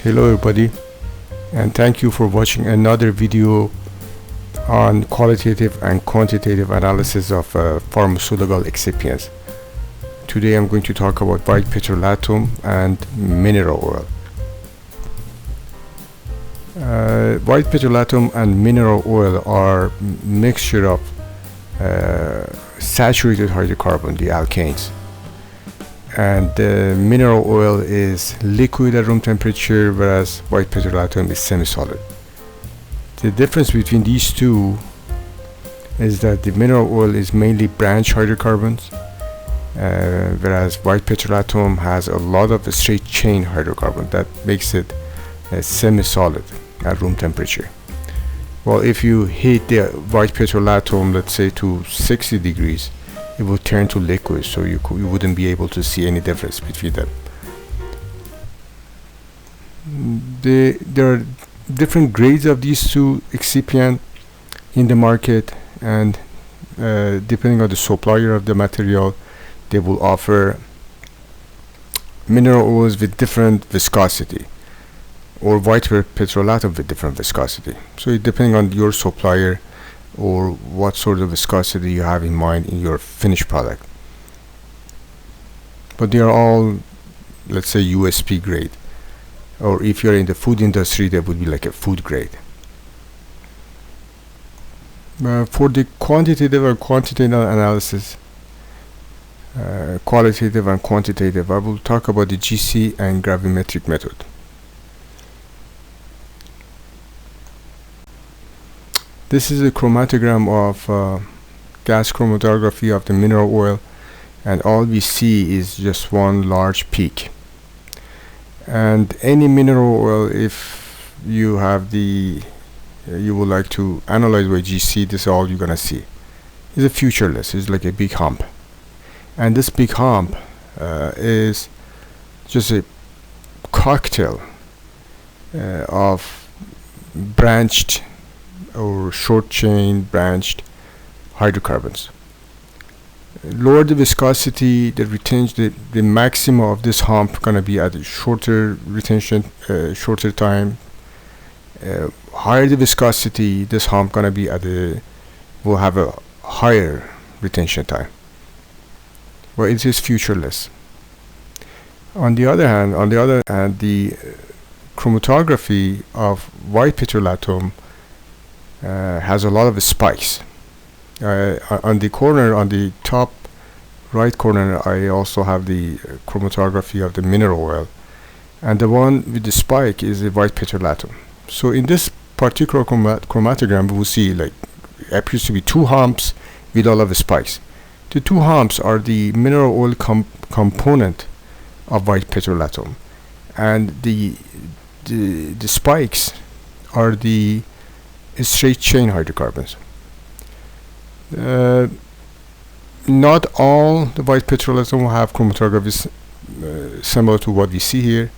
Hello everybody, and thank you for watching another video on qualitative and quantitative analysis of pharmaceutical excipients. Today I'm going to talk about white petrolatum and mineral oil. White petrolatum and mineral oil are mixture of saturated hydrocarbon, the alkanes. And mineral oil is liquid at room temperature, whereas white petrolatum is semi-solid. The difference between these two is that the mineral oil is mainly branch hydrocarbons, whereas white petrolatum has a lot of straight chain hydrocarbon that makes it semi-solid at room temperature. Well, if you heat the white petrolatum, let's say to 60 degrees, it will turn to liquid, so you wouldn't be able to see any difference between them. There are different grades of these two excipients in the market, and depending on the supplier of the material, they will offer mineral oils with different viscosity, or white petrolatum with different viscosity. So depending on your supplier or what sort of viscosity you have in mind in your finished product. But they are all, let's say, USP grade, or if you're in the food industry, that would be like a food grade. For the quantitative or quantitative analysis, qualitative and quantitative, I will talk about the GC and gravimetric method. This is a chromatogram of gas chromatography of the mineral oil, and all we see is just one large peak. And any mineral oil, if you have you would like to analyze by GC, this is all you're gonna see. It's a featureless, it's like a big hump. And this big hump is just a cocktail of branched or short chain branched hydrocarbons. Lower the viscosity, the maximum of this hump gonna be at a shorter retention, shorter time. Higher the viscosity, this hump gonna be will have a higher retention time. Well, it is featureless. On the other hand, the chromatography of white petrolatum has a lot of spikes. On the top right corner, I also have the chromatography of the mineral oil, and the one with the spike is the white petrolatum. So in this particular chromatogram, we will see like appears to be two humps with all of the spikes. The two humps are the mineral oil component of white petrolatum, and the spikes are the straight chain hydrocarbons. Not all the white petrolatum will have chromatography similar to what we see here.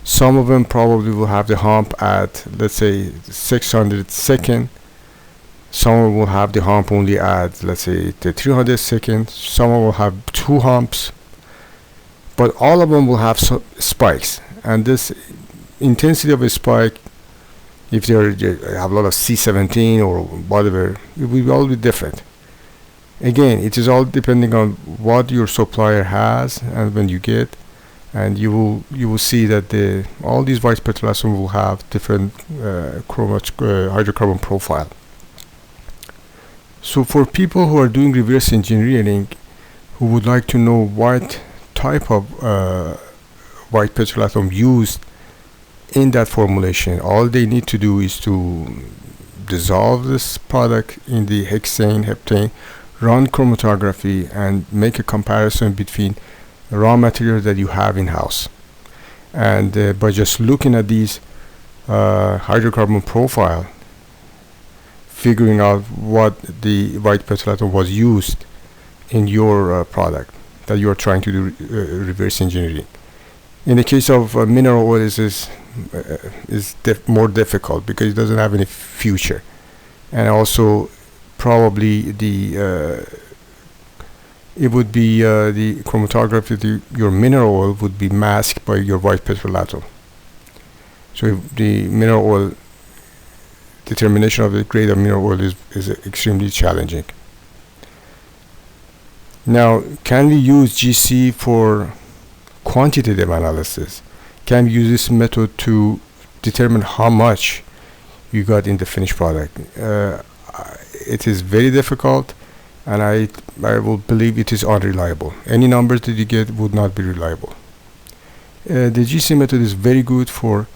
Some of them probably will have the hump at, let's say, 600 seconds. Some will have the hump only at, let's say, the 300 seconds. Some will have two humps, but all of them will have spikes, and this intensity of a spike, if they have a lot of C17 or whatever, it will all be different. Again, it is all depending on what your supplier has and when you get, and you will see that all these white petrolatum will have different hydrocarbon profile. So for people who are doing reverse engineering, who would like to know what type of white petrolatum used in that formulation, all they need to do is to dissolve this product in the hexane, heptane, run chromatography, and make a comparison between raw materials that you have in house. And by just looking at these hydrocarbon profile, figuring out what the white petrolatum was used in your product that you are trying to do reverse engineering. In the case of mineral oil, is more difficult because it doesn't have any future, and also probably it would be the chromatography, your mineral oil would be masked by your white petrolatum. So the mineral oil determination of the grade of mineral oil is extremely challenging. Now, can we use GC for quantitative analysis? Can we use this method to determine how much you got in the finished product? It is very difficult, and I will believe it is unreliable. Any numbers that you get would not be reliable. The GC method is very good for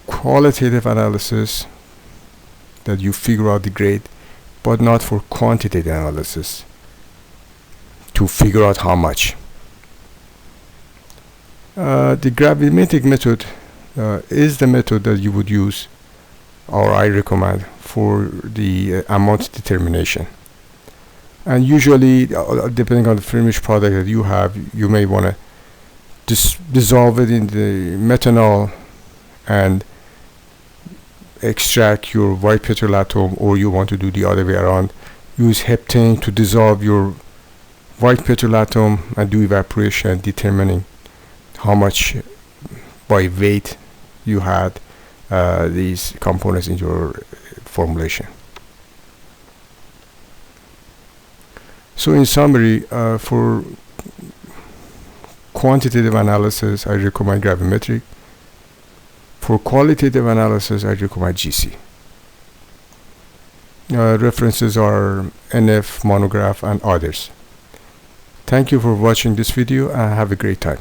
qualitative analysis, that you figure out the grade, but not for quantitative analysis to figure out how much. The gravimetric method is the method that you would use, or I recommend, for the amount determination. And usually, depending on the finished product that you have, you may want to dissolve it in the methanol and extract your white petrolatum, or you want to do the other way around, use heptane to dissolve your white petrolatum and do evaporation, determining how much by weight you had these components in your formulation. So in summary, for quantitative analysis, I recommend gravimetric. For qualitative analysis, I recommend GC. References are NF, Monograph, and others. Thank you for watching this video, and have a great time.